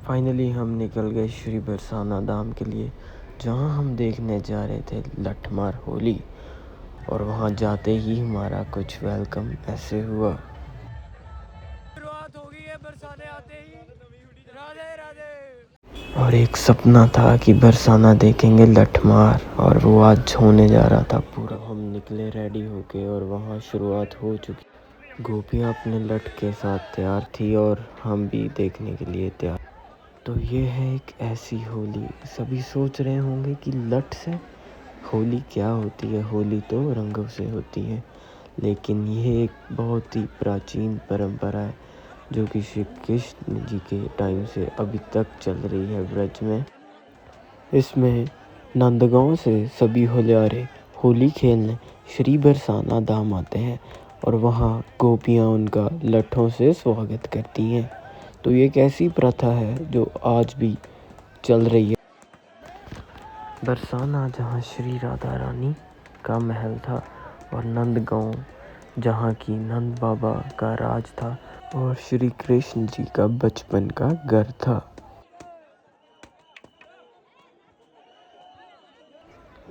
Finally हम निकल गए श्री बरसाना धाम के लिए, जहां हम देखने जा रहे थे लठमार होली। और वहां जाते ही हमारा कुछ वेलकम ऐसे हुआ। शुरुआत हो गई है बरसाने आते ही। राधे राधे। और एक सपना था कि बरसाना देखेंगे लठमार, और वो आज होने जा रहा था पूरा। हम निकले रेडी होके और वहाँ शुरुआत हो चुकी। गोपियाँ अपने लठ के साथ तैयार थी और हम भी देखने के लिए तैयार। तो ये है एक ऐसी होली, सभी सोच रहे होंगे कि लठ से होली क्या होती है। होली तो रंगों से होती है, लेकिन ये एक बहुत ही प्राचीन परंपरा है जो कि श्री कृष्ण जी के टाइम से अभी तक चल रही है ब्रज में। इसमें नंदगांव से सभी होल्यारे होली खेलने श्री बरसाना धाम आते हैं और वहाँ गोपियाँ उनका लठों से स्वागत करती हैं। तो ये एक ऐसी प्रथा है जो आज भी चल रही है। बरसाना जहाँ श्री राधा रानी का महल था, और नंदगांव जहाँ की नंद बाबा का राज था, और श्री कृष्ण जी का बचपन का घर था।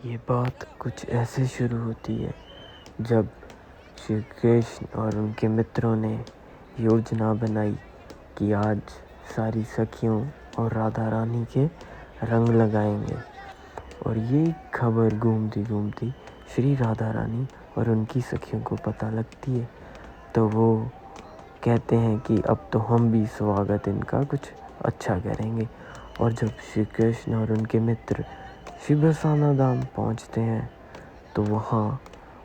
ये बात कुछ ऐसे शुरू होती है जब श्री कृष्ण और उनके मित्रों ने योजना बनाई कि आज सारी सखियों और राधा रानी के रंग लगाएंगे। और ये खबर घूमती घूमती श्री राधा रानी और उनकी सखियों को पता लगती है। तो वो कहते हैं कि अब तो हम भी स्वागत इनका कुछ अच्छा करेंगे। और जब श्री कृष्ण और उनके मित्र श्री बरसाना धाम पहुँचते हैं तो वहाँ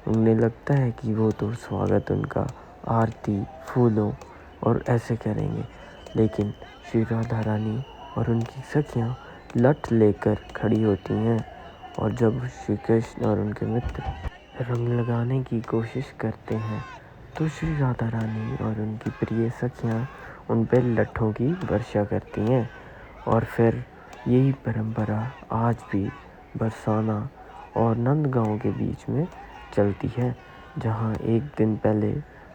उन्हें लगता है कि वो तो स्वागत उनका आरती फूलों और ऐसे करेंगे, लेकिन श्री राधा रानी और उनकी सखियाँ लठ लेकर खड़ी होती हैं। और जब श्री कृष्ण और उनके मित्र रंग लगाने की कोशिश करते हैं तो श्री राधा रानी और उनकी प्रिय सखियाँ उन पर लठों की वर्षा करती हैं। और फिर यही परंपरा आज भी बरसाना और नंदगांव के बीच में चलती है, जहां एक दिन पहले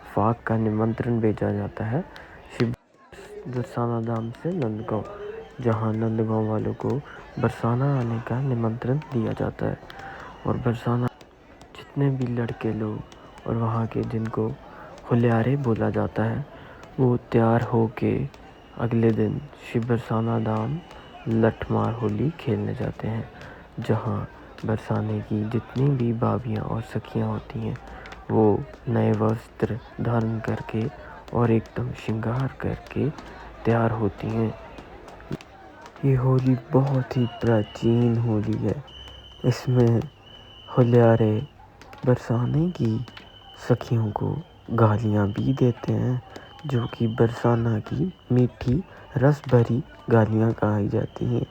फाक का निमंत्रण भेजा जाता है शिव बरसाना धाम से नंदगांव, जहां नंदगांव वालों को बरसाना आने का निमंत्रण दिया जाता है। और बरसाना जितने भी लड़के लोग और वहाँ के जिनको होल्यारे बोला जाता है, वो तैयार होके अगले दिन शिव बरसाना धाम लठमार होली खेलने जाते हैं, जहाँ बरसाने की जितनी भी भाभियाँ और सखियाँ होती हैं वो नए वस्त्र धारण करके और एकदम श्रृंगार करके तैयार होती हैं। ये होली बहुत ही प्राचीन होली है। इसमें होल्यारे बरसाने की सखियों को गालियाँ भी देते हैं, जो कि बरसाना की मीठी रस भरी गालियाँ कही जाती हैं।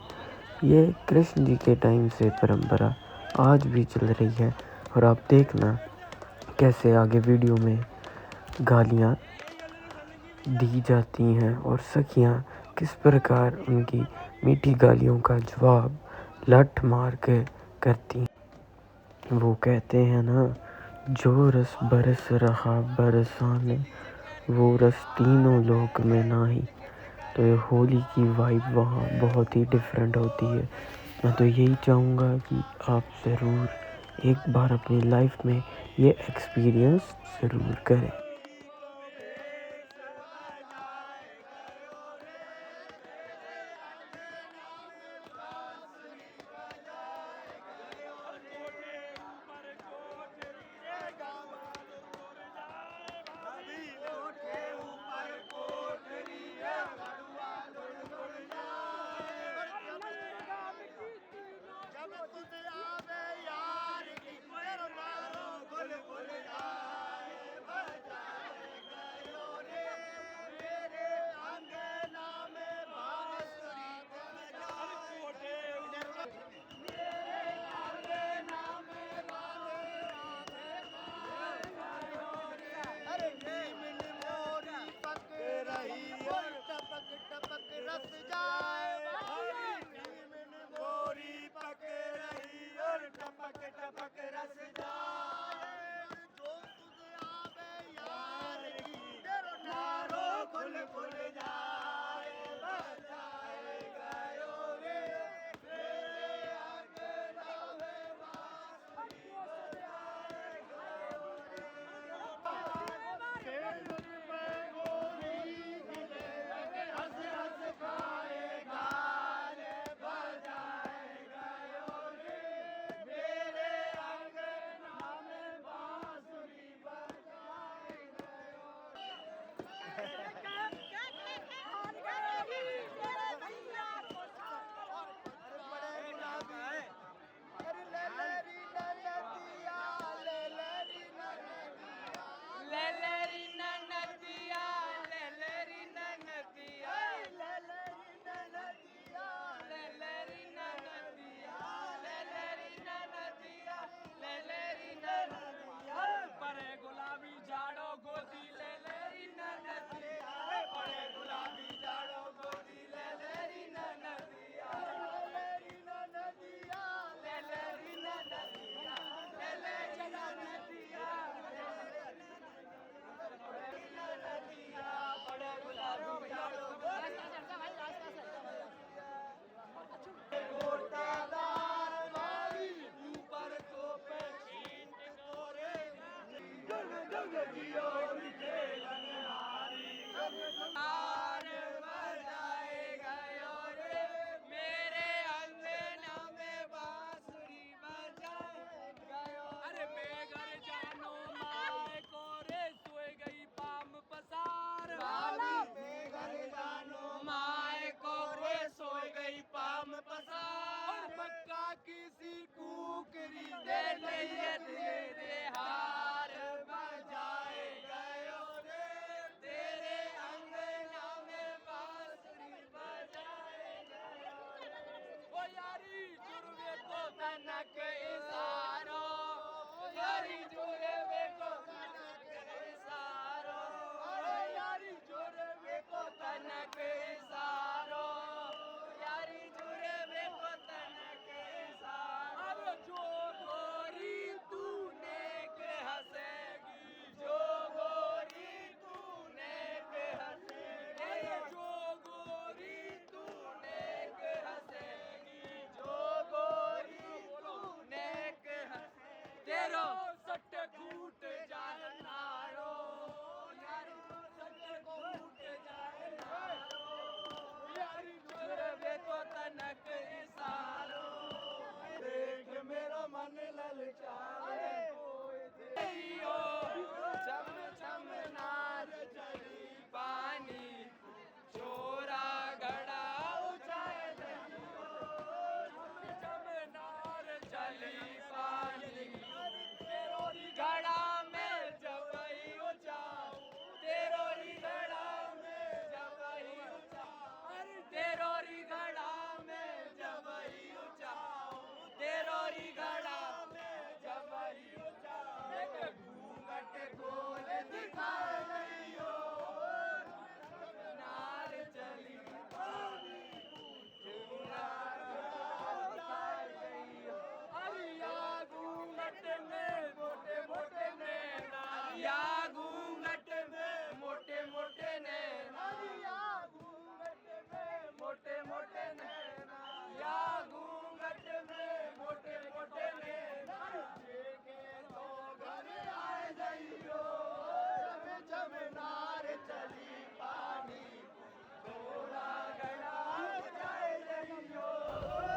ये कृष्ण जी के टाइम से परंपरा आज भी चल रही है। और आप देखना कैसे आगे वीडियो में गालियाँ दी जाती हैं और सखियाँ किस प्रकार उनकी मीठी गालियों का जवाब लठ मार के करती हैं। वो कहते हैं ना, जो रस बरस रहा बरसाने, वो रस तीनों लोक में नाही। तो ये होली की वाइब वहाँ बहुत ही डिफरेंट होती है। मैं तो यही चाहूँगा कि आप ज़रूर एक बार अपनी लाइफ में ये एक्सपीरियंस ज़रूर करें।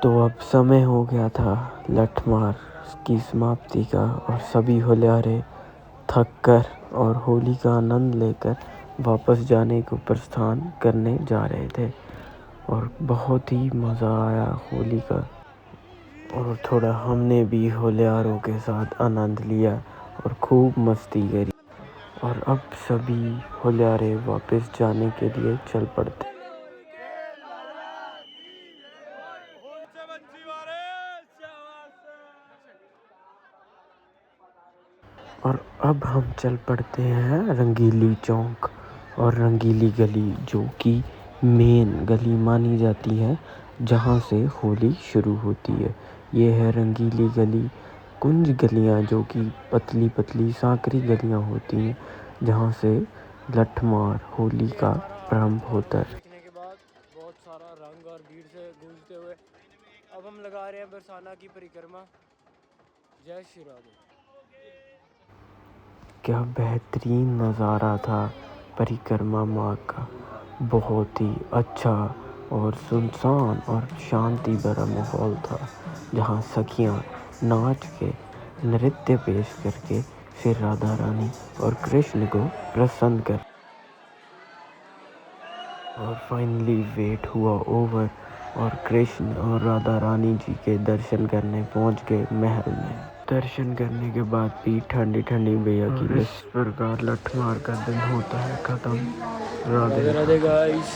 तो अब समय हो गया था लठमार की समाप्ति का और सभी होल्यारे थक कर और होली का आनंद लेकर वापस जाने को प्रस्थान करने जा रहे थे और बहुत ही मज़ा आया होली का और थोड़ा हमने भी होल्यारों के साथ आनंद लिया और खूब मस्ती करी और अब सभी होल्यारे वापस जाने के लिए चल पड़ते। और अब हम चल पड़ते हैं रंगीली चौक और रंगीली गली, जो कि मेन गली मानी जाती है जहाँ से होली शुरू होती है। ये है रंगीली गली। कुछ गलियाँ जो कि पतली पतली सांकरी गलियाँ होती हैं जहाँ से लठमार होली का प्रारंभ होता है। देखने के बाद बहुत सारा रंग और भीड़ से गूंजते हुए अब हम लगा रहे हैं बरसाना की परिक्रमा। जय श्री राधे। क्या बेहतरीन नज़ारा था परिक्रमा मार्ग का। बहुत ही अच्छा और सुनसान और शांति भरा माहौल था जहाँ सखियाँ नाच के नृत्य पेश करके फिर राधा रानी और कृष्ण को प्रसन्न कर और फाइनली वेट हुआ ओवर और कृष्ण और राधा रानी जी के दर्शन करने पहुंच गए महल में। दर्शन करने के बाद भी ठंडी ठंडी भैया की इस प्रकार लठमार का दिन होता है खत्म। राधे राधे गाइस।